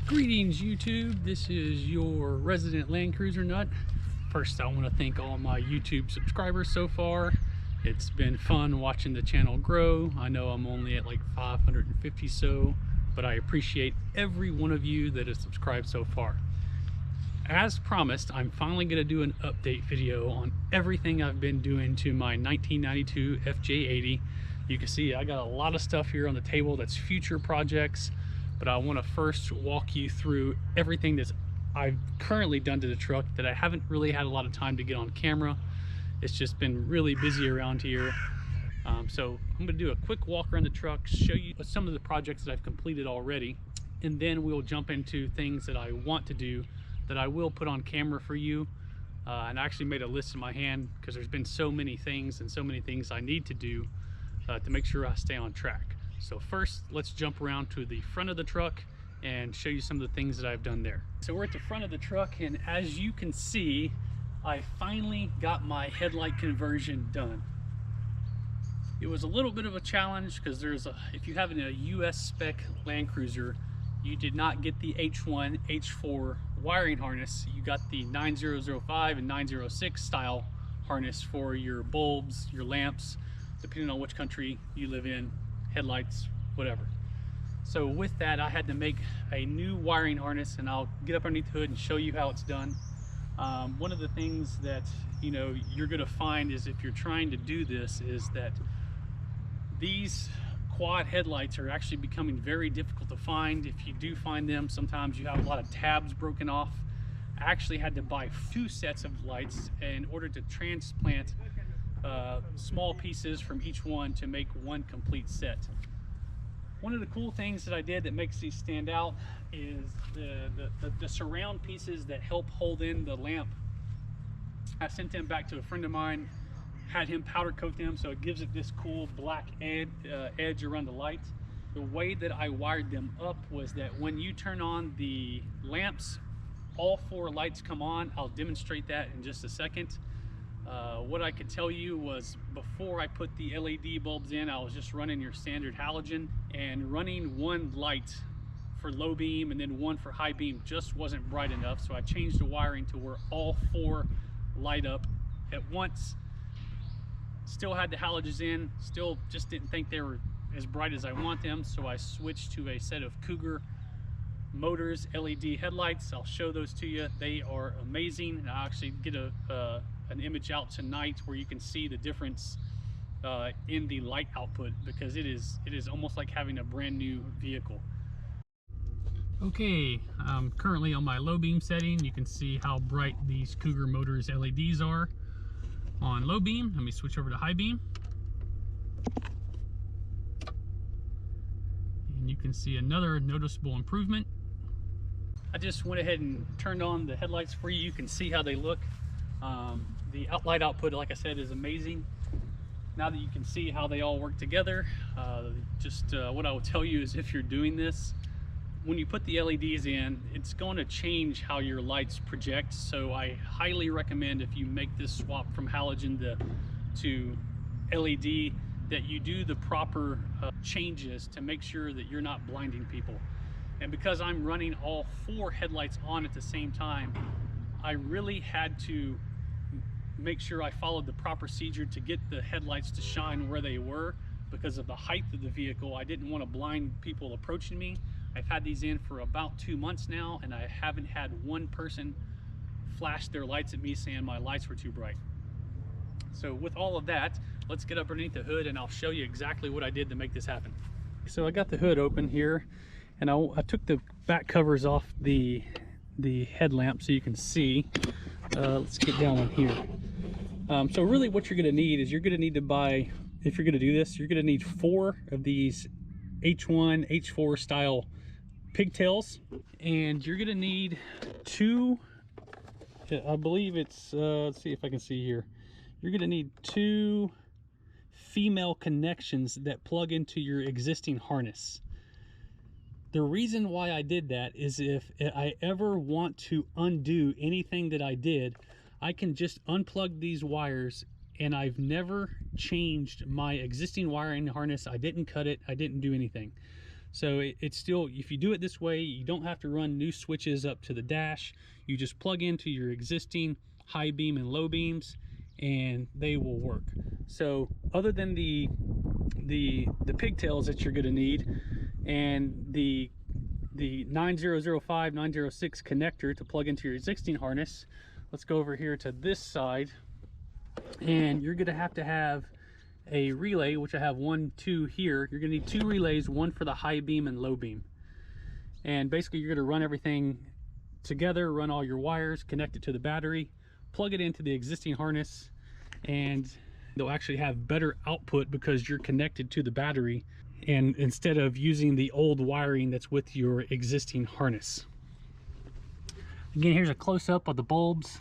Greetings YouTube, this is your resident Land Cruiser nut. First I want to thank all my YouTube subscribers so far. It's been fun watching the channel grow. I know I'm only at like 550 so, but I appreciate every one of you that has subscribed so far. As promised, I'm finally going to do an update video on everything I've been doing to my 1992 FJ80. You can see I got a lot of stuff here on the table that's future projects, but I want to first walk you through everything that I've currently done to the truck that I haven't really had a lot of time to get on camera. It's just been really busy around here. So I'm going to do a quick walk around the truck, show you some of the projects that I've completed already, and then we'll jump into things that I want to do that I will put on camera for you. And I actually made a list in my hand because there's been so many things and so many things I need to do to make sure I stay on track. So first, let's jump around to the front of the truck and show you some of the things that I've done there. So we're at the front of the truck, and as you can see, I finally got my headlight conversion done. It was a little bit of a challenge because if you have a US spec Land Cruiser, you did not get the H1, H4 wiring harness. You got the 9005 and 906 style harness for your bulbs, your lamps, depending on which country you live in, headlights, whatever. So with that, I had to make a new wiring harness, and I'll get up underneath the hood and show you how it's done. One of the things that you're going to find is if you're trying to do this is that these quad headlights are actually becoming very difficult to find. If you do find them, sometimes you have a lot of tabs broken off. I actually had to buy 2 sets of lights in order to transplant small pieces from each one to make one complete set. One of the cool things that I did that makes these stand out is the surround pieces that help hold in the lamp. I sent them back to a friend of mine, had him powder coat them so it gives it this cool black edge around the light. The way that I wired them up was that when you turn on the lamps, all 4 lights come on. I'll demonstrate that in just a second. What I could tell you was before I put the LED bulbs in, I was just running your standard halogen, and running 1 light for low beam and then 1 for high beam just wasn't bright enough. So I changed the wiring to where all 4 light up at once. Still had the halogens in, still just didn't think they were as bright as I want them. So I switched to a set of Cougar Motors LED headlights. I'll show those to you. They are amazing. And I'll actually get an image out tonight where you can see the difference in the light output, because it is almost like having a brand new vehicle. Okay, I'm currently on my low beam setting. You can see how bright these Cougar Motors LEDs are on low beam. Let me switch over to high beam. And you can see another noticeable improvement. I just went ahead and turned on the headlights for you. You can see how they look. The light output, like I said, is amazing. Now that you can see how they all work together, what I will tell you is if you're doing this, when you put the LEDs in, it's going to change how your lights project. So I highly recommend, if you make this swap from halogen to LED, that you do the proper changes to make sure that you're not blinding people. And because I'm running all 4 headlights on at the same time, I really had to make sure I followed the proper procedure to get the headlights to shine where they were. Because of the height of the vehicle, I didn't want to blind people approaching me. I've had these in for about 2 months now, and I haven't had one person flash their lights at me saying my lights were too bright. So with all of that, let's get up underneath the hood and I'll show you exactly what I did to make this happen. So I got the hood open here, and I took the back covers off the headlamp so you can see. Let's get down on here. So really what you're going to need is you're going to need to buy, if you're going to do this, you're going to need 4 of these H1, H4 style pigtails, and you're going to need 2, I believe it's, let's see if I can see here. You're going to need 2 female connections that plug into your existing harness. The reason why I did that is if I ever want to undo anything that I did, I can just unplug these wires, and I've never changed my existing wiring harness. I didn't cut it, I didn't do anything. So it's still, if you do it this way, you don't have to run new switches up to the dash. You just plug into your existing high beam and low beams and they will work. So other than the pigtails that you're going to need and the 9005 906 connector to plug into your existing harness, let's go over here to this side, and you're going to have a relay, which I have 1, 2 here. You're going to need 2 relays, one for the high beam and low beam. And basically you're going to run everything together, run all your wires, connect it to the battery, plug it into the existing harness, and they'll actually have better output because you're connected to the battery, and instead of using the old wiring that's with your existing harness. Again, here's a close-up of the bulbs.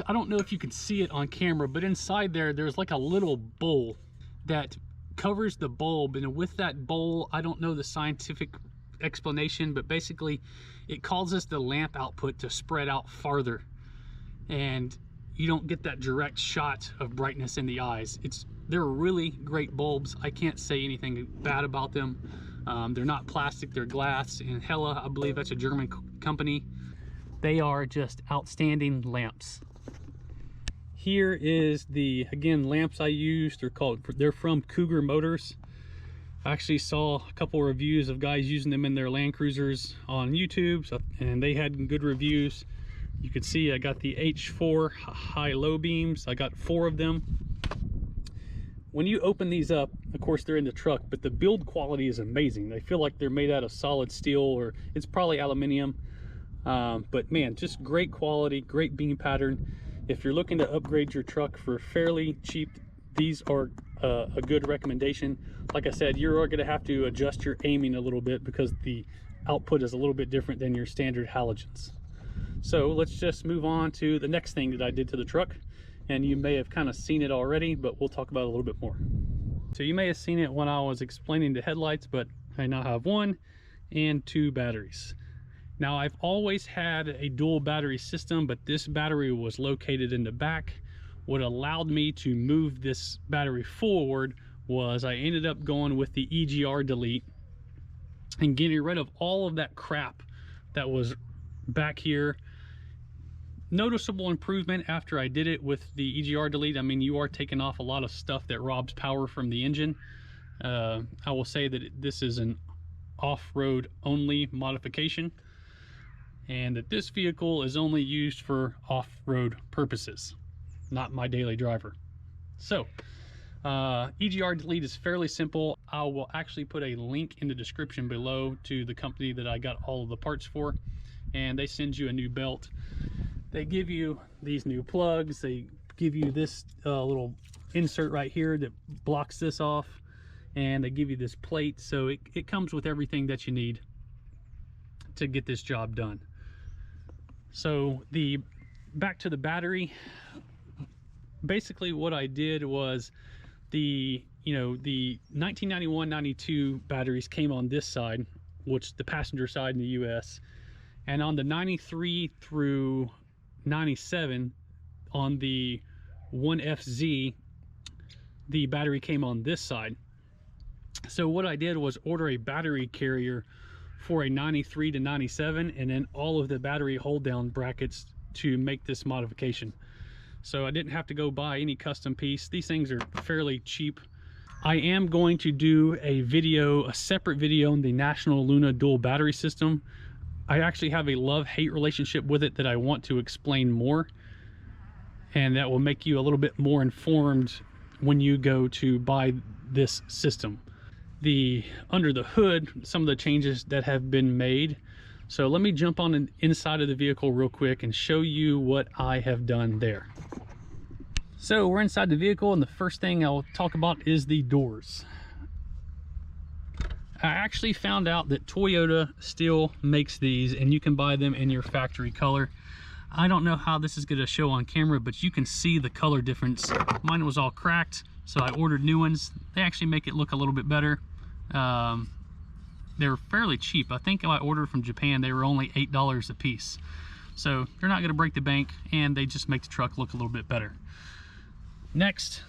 I don't know if you can see it on camera, but inside there's like a little bowl that covers the bulb, and with that bowl, I don't know the scientific explanation, but basically it causes the lamp output to spread out farther, and you don't get that direct shot of brightness in the eyes. They're really great bulbs. I can't say anything bad about them. They're not plastic, they're glass, and Hella, I believe that's a German company. They are just outstanding lamps. Here is the, again, lamps I use. They're from Cougar Motors. I actually saw a couple of reviews of guys using them in their Land Cruisers on YouTube, and they had good reviews. You can see I got the H4 high-low beams. I got 4 of them. When you open these up, of course they're in the truck, but the build quality is amazing. They feel like they're made out of solid steel, or it's probably aluminum. But man, just great quality, great beam pattern. If you're looking to upgrade your truck for fairly cheap, these are a good recommendation. Like I said, you're going to have to adjust your aiming a little bit because the output is a little bit different than your standard halogens. So let's just move on to the next thing that I did to the truck, and you may have kind of seen it already, but we'll talk about it a little bit more. So you may have seen it when I was explaining the headlights, but I now have 1 and 2 batteries. Now, I've always had a dual battery system, but this battery was located in the back. What allowed me to move this battery forward was I ended up going with the EGR Delete and getting rid of all of that crap that was back here. Noticeable improvement after I did it with the EGR Delete. I mean, you are taking off a lot of stuff that robs power from the engine. I will say that this is an off-road only modification, and that this vehicle is only used for off-road purposes, not my daily driver. So EGR Delete is fairly simple. I will actually put a link in the description below to the company that I got all of the parts for, and they send you a new belt. They give you these new plugs. They give you this little insert right here that blocks this off, and they give you this plate. So it comes with everything that you need to get this job done. So back to the battery, basically what I did was the 1991-92 batteries came on this side, which the passenger side in the US, and on the 93 through 97 on the 1FZ, the battery came on this side. So what I did was order a battery carrier for a 93 to 97, and then all of the battery hold down brackets to make this modification. So I didn't have to go buy any custom piece. These things are fairly cheap. I am going to do a separate video on the National Luna dual battery system. I actually have a love-hate relationship with it that I want to explain more, and that will make you a little bit more informed when you go to buy this system. Under the hood, some of the changes that have been made. So let me jump on the inside of the vehicle real quick and show you what I have done there. So we're inside the vehicle, and the first thing I'll talk about is the doors. I actually found out that Toyota still makes these, and you can buy them in your factory color. I don't know how this is going to show on camera, but you can see the color difference. Mine was all cracked, so I ordered new ones. They actually make it look a little bit better. They're fairly cheap. I think I ordered from Japan, they were only $8 a piece. So they're not going to break the bank, and they just make the truck look a little bit better. Next,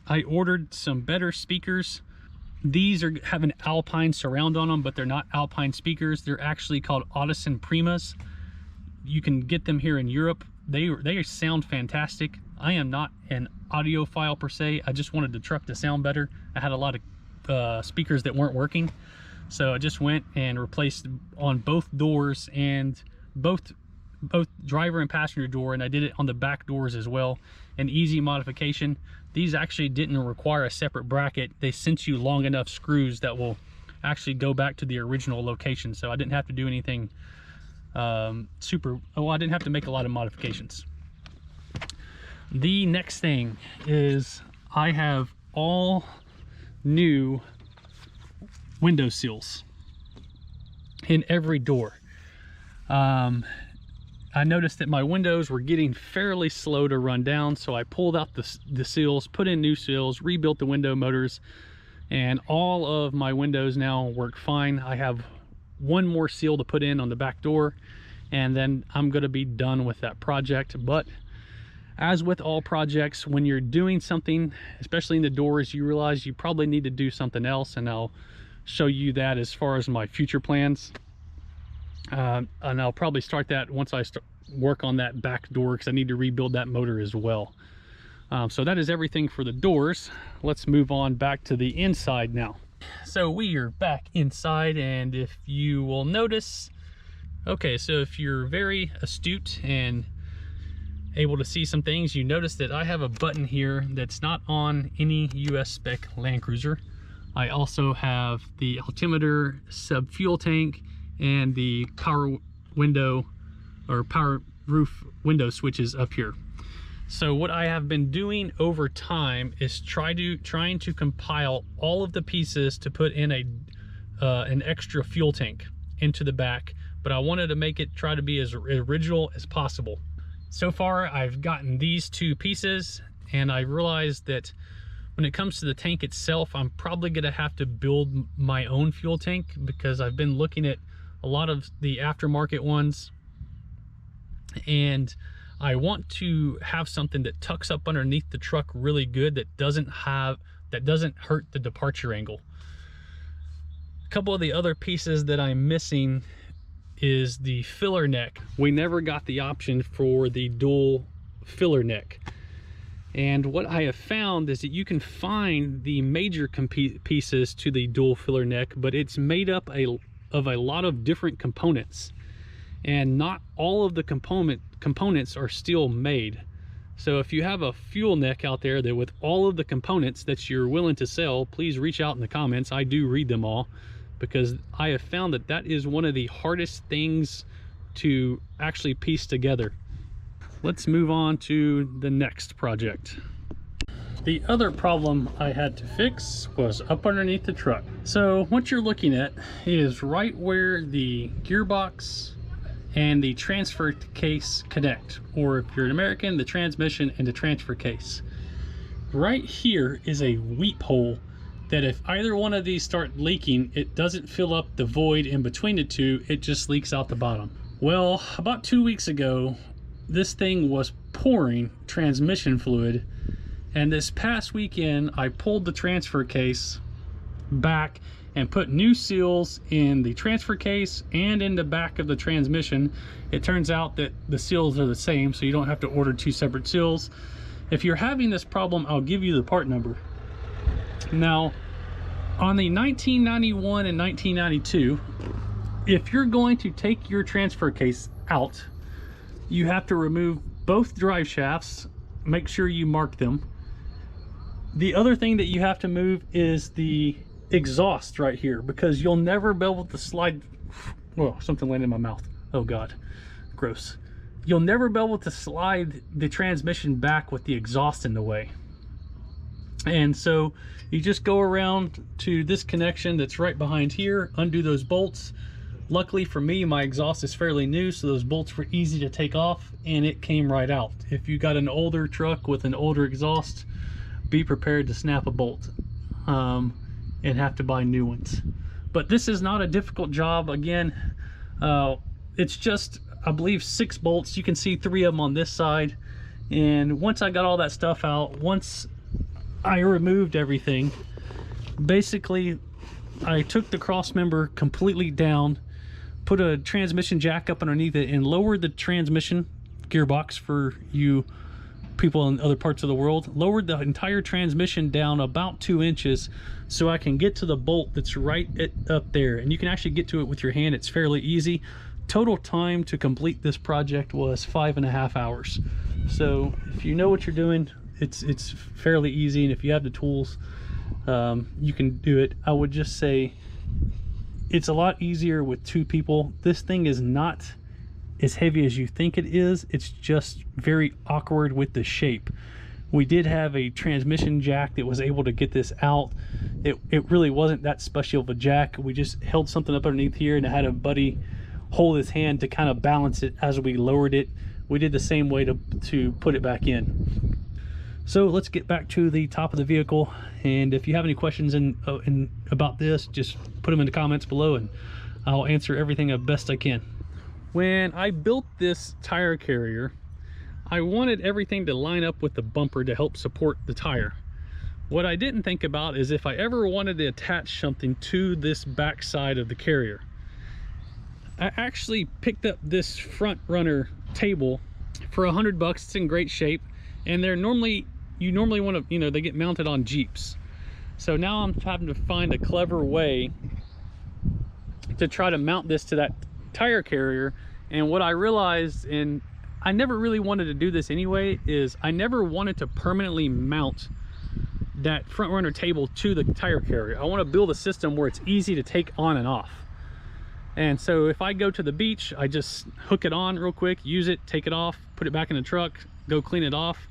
I ordered some better speakers These have an Alpine surround on them, but they're not Alpine speakers. They're actually called Audison Primas. You can get them here in Europe. They sound fantastic. I am not an audiophile per se. I just wanted the truck to sound better. I had a lot of speakers that weren't working, so I just went and replaced on both doors and both driver and passenger door, and I did it on the back doors as well. An easy modification. These actually didn't require a separate bracket. They sent you long enough screws that will actually go back to the original location, so I didn't have to do anything I didn't have to make a lot of modifications. The next thing is I have all new window seals in every door. I noticed that my windows were getting fairly slow to run down, so I pulled out the seals, put in new seals, rebuilt the window motors, and all of my windows now work fine. I have one more seal to put in on the back door, and then I'm going to be done with that project. But as with all projects, when you're doing something, especially in the doors, you realize you probably need to do something else, and I'll show you that as far as my future plans. And I'll probably start that once I work on that back door, because I need to rebuild that motor as well. So that is everything for the doors. Let's move on back to the inside now. So we are back inside, and if you will notice, okay, so if you're very astute and able to see some things, you notice that I have a button here that's not on any US spec Land Cruiser. I also have the altimeter, sub fuel tank, and the power window or power roof window switches up here. So what I have been doing over time is trying to compile all of the pieces to put in an extra fuel tank into the back, but I wanted to try to be as original as possible. So far I've gotten these two pieces, and I realized that when it comes to the tank itself, I'm probably gonna have to build my own fuel tank, because I've been looking at a lot of the aftermarket ones, and I want to have something that tucks up underneath the truck really good, that doesn't hurt the departure angle. A couple of the other pieces that I'm missing is the filler neck. We never got the option for the dual filler neck, and what I have found is that you can find the major pieces to the dual filler neck, but it's made up of a lot of different components, and not all of the components are still made. So if you have a fuel neck out there that with all of the components that you're willing to sell, please reach out in the comments. I do read them all, because I have found that that is one of the hardest things to actually piece together. Let's move on to the next project. The other problem I had to fix was up underneath the truck. So what you're looking at is right where the gearbox and the transfer case connect, or if you're an American, the transmission and the transfer case. Right here is a weep hole that if either one of these start leaking, it doesn't fill up the void in between the two, it just leaks out the bottom. Well, about 2 weeks ago, this thing was pouring transmission fluid, and this past weekend I pulled the transfer case back and put new seals in the transfer case and in the back of the transmission. It turns out that the seals are the same, so you don't have to order two separate seals. If you're having this problem, I'll give you the part number. Now, on the 1991 and 1992, if you're going to take your transfer case out, you have to remove both drive shafts. Make sure you mark them. The other thing that you have to move is the exhaust right here, because you'll never be able to slide. Whoa, something landed in my mouth. Oh God, gross. You'll never be able to slide the transmission back with the exhaust in the way. And so you just go around to this connection that's right behind here, undo those bolts. Luckily for me, my exhaust is fairly new, so those bolts were easy to take off and it came right out. If you got an older truck with an older exhaust, be prepared to snap a bolt and have to buy new ones. But this is not a difficult job. Again, it's just, I believe, 6 bolts. You can see 3 of them on this side. And once I got all that stuff out, once I removed everything, Basically, I took the cross member completely down, put a transmission jack up underneath it, and lowered the transmission gearbox for you people in other parts of the world. Lowered the entire transmission down about 2 inches so I can get to the bolt that's right up there, and you can actually get to it with your hand. It's fairly easy. Total time to complete this project was 5.5 hours. So if you know what you're doing, it's fairly easy, and if you have the tools, you can do it. I would just say it's a lot easier with 2 people. This thing is not as heavy as you think it is. It's just very awkward with the shape. We did have a transmission jack that was able to get this out. It really wasn't that special of a jack. We just held something up underneath here, and I had a buddy hold his hand to kind of balance it as we lowered it. We did the same way to put it back in. So let's get back to the top of the vehicle, and if you have any questions about this, just put them in the comments below and I'll answer everything as best I can. When I built this tire carrier, I wanted everything to line up with the bumper to help support the tire. What I didn't think about is if I ever wanted to attach something to this back side of the carrier. I actually picked up this front runner table for $100. It's in great shape, and they're you normally want to, you know, they get mounted on Jeeps. So now I'm having to find a clever way to try to mount this to that tire carrier. And what I realized, and I never really wanted to do this anyway, is I never wanted to permanently mount that front runner table to the tire carrier. I want to build a system where it's easy to take on and off. And so if I go to the beach, I just hook it on real quick, use it, take it off, put it back in the truck, go clean it off.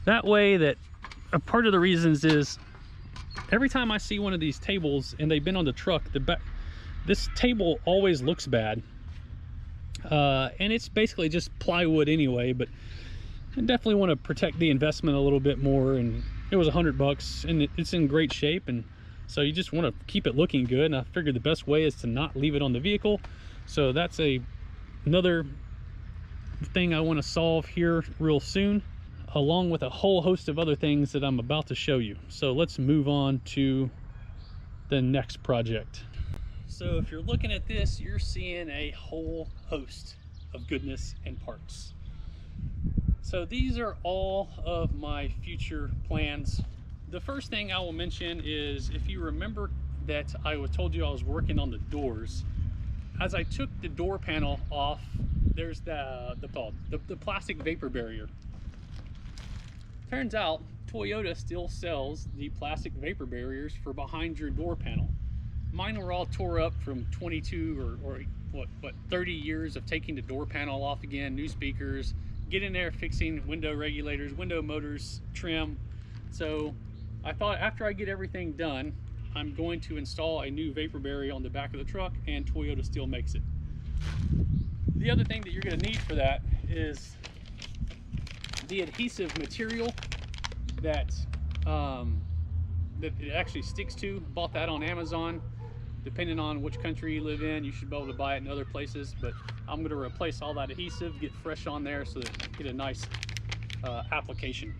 That way, that a part of the reasons is every time I see one of these tables and they've been on the truck, this table always looks bad. And it's basically just plywood anyway, but I definitely want to protect the investment a little bit more. And it was $100 and it's in great shape, and so you just want to keep it looking good. And I figured the best way is to not leave it on the vehicle. So that's another thing I want to solve here real soon, along with a whole host of other things that I'm about to show you. So let's move on to the next project. So if you're looking at this, you're seeing a whole host of goodness and parts. So these are all of my future plans. The first thing I will mention is, if you remember that I told you I was working on the doors, as I took the door panel off, there's the plastic vapor barrier. Turns out Toyota still sells the plastic vapor barriers for behind your door panel. Mine were all tore up from 22 or what 30 years of taking the door panel off again, new speakers, get in there fixing window regulators, window motors, trim. So I thought after I get everything done, I'm going to install a new vapor barrier on the back of the truck, and Toyota still makes it. The other thing that you're going to need for that is the adhesive material that it actually sticks to. Bought that on Amazon. Depending on which country you live in, you should be able to buy it in other places, but I'm going to replace all that adhesive, get fresh on there so that you get a nice application.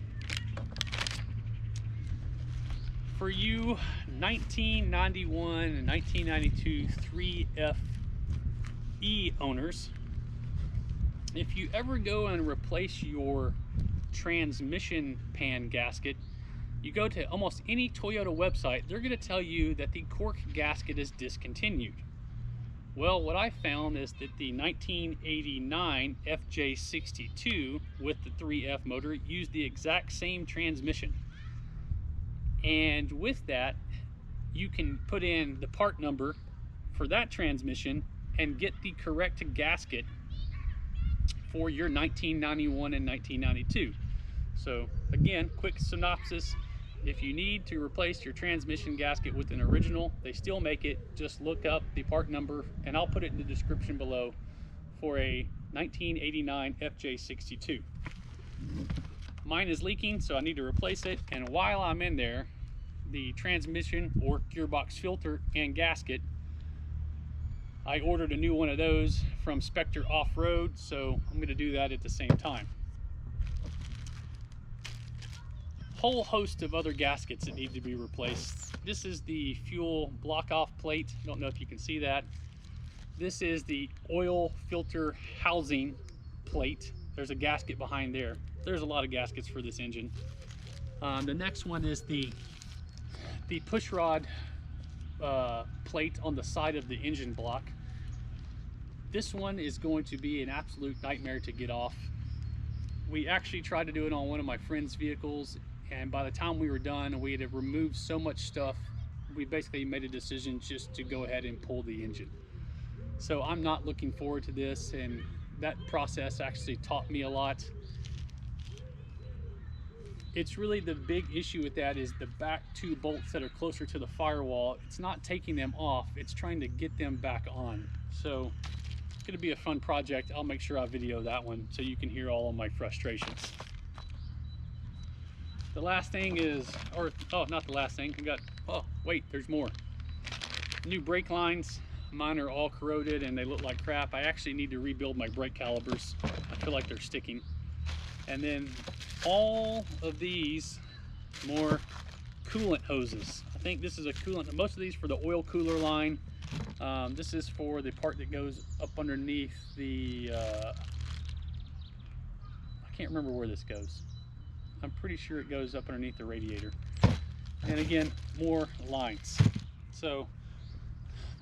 For you 1991 and 1992 3FE owners, if you ever go and replace your transmission pan gasket, you go to almost any Toyota website, they're going to tell you that the cork gasket is discontinued. Well, what I found is that the 1989 FJ60 with the 3F motor used the exact same transmission. And with that, you can put in the part number for that transmission and get the correct gasket for your 1991 and 1992. So again, quick synopsis. If you need to replace your transmission gasket with an original, they still make it. Just look up the part number, and I'll put it in the description below, for a 1989 FJ60. Mine is leaking, so I need to replace it. And while I'm in there, the transmission or gearbox filter and gasket, I ordered a new one of those from Spectre Off-Road, so I'm going to do that at the same time. whole host of other gaskets that need to be replaced. This is the fuel block off plate. I don't know if you can see that. This is the oil filter housing plate. There's a gasket behind there. There's a lot of gaskets for this engine. The next one is the push rod plate on the side of the engine block. This one is going to be an absolute nightmare to get off. We actually tried to do it on one of my friend's vehicles, and by the time we were done, we had removed so much stuff, we basically made a decision just to go ahead and pull the engine. So I'm not looking forward to this, and that process actually taught me a lot. It's really the big issue with that is the back two bolts that are closer to the firewall. It's not taking them off, it's trying to get them back on. So it's going to be a fun project. I'll make sure I video that one so you can hear all of my frustrations. The last thing is, or oh, not the last thing, we got, oh wait, there's more. New brake lines. Mine are all corroded and they look like crap. I actually need to rebuild my brake calipers. I feel like they're sticking. And then all of these more coolant hoses. I think this is a coolant, most of these for the oil cooler line. This is for the part that goes up underneath the, I can't remember where this goes. I'm pretty sure it goes up underneath the radiator. And again, more lines. So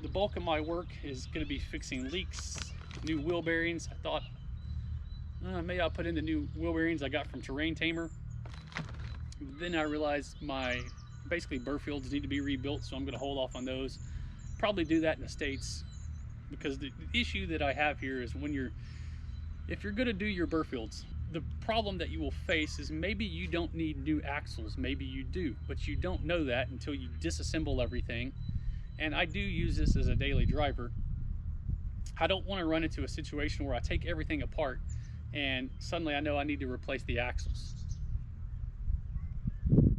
the bulk of my work is going to be fixing leaks, new wheel bearings. I thought maybe I'll put in the new wheel bearings I got from Terrain Tamer. Then I realized my basically burr fields need to be rebuilt, so I'm going to hold off on those. Probably do that in the States, because the issue that I have here is if you're going to do your burr fields, the problem that you will face is maybe you don't need new axles, maybe you do, but you don't know that until you disassemble everything. And I do use this as a daily driver. I don't want to run into a situation where I take everything apart and suddenly I know I need to replace the axles.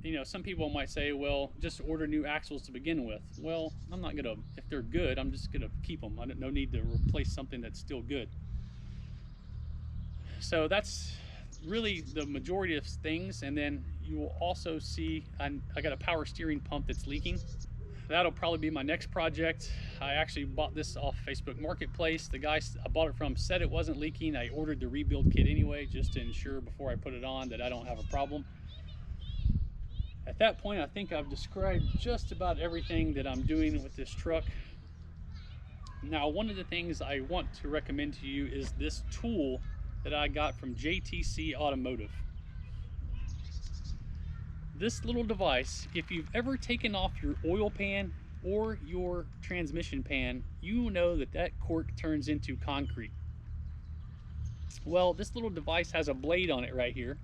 You know, some people might say, well, just order new axles to begin with. Well, I'm not gonna, if they're good, I'm just gonna keep them. I don't no need to replace something that's still good. So that's really the majority of things. And then you will also see I got a power steering pump that's leaking. That'll probably be my next project. I actually bought this off Facebook Marketplace. The guy I bought it from said it wasn't leaking. I ordered the rebuild kit anyway, just to ensure before I put it on that I don't have a problem. At that point, I think I've described just about everything that I'm doing with this truck. Now, one of the things I want to recommend to you is this tool that I got from JTC Automotive. This little device, if you've ever taken off your oil pan or your transmission pan, you know that that cork turns into concrete. Well, this little device has a blade on it right here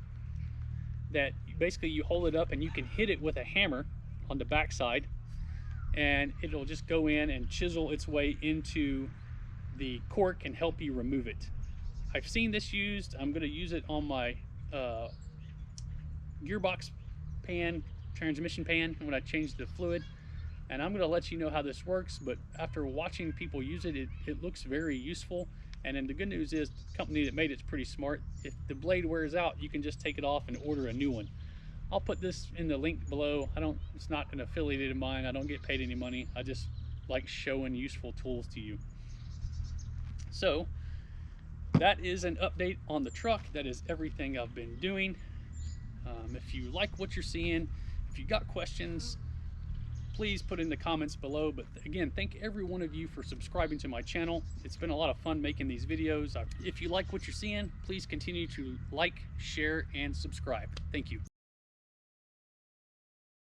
that basically you hold it up and you can hit it with a hammer on the back side, and it'll just go in and chisel its way into the cork and help you remove it. I've seen this used. I'm going to use it on my gearbox pan, transmission pan, when I change the fluid, and I'm going to let you know how this works. But after watching people use it, it looks very useful. And then the good news is the company that made it's pretty smart. If the blade wears out, you can just take it off and order a new one. I'll put this in the link below. It's not an affiliate of mine. I don't get paid any money. I just like showing useful tools to you. So that is an update on the truck. That is everything I've been doing. If you like what you're seeing, if you got questions, please put in the comments below. But again, thank every one of you for subscribing to my channel. It's been a lot of fun making these videos. If you like what you're seeing, please continue to like, share, and subscribe. Thank you.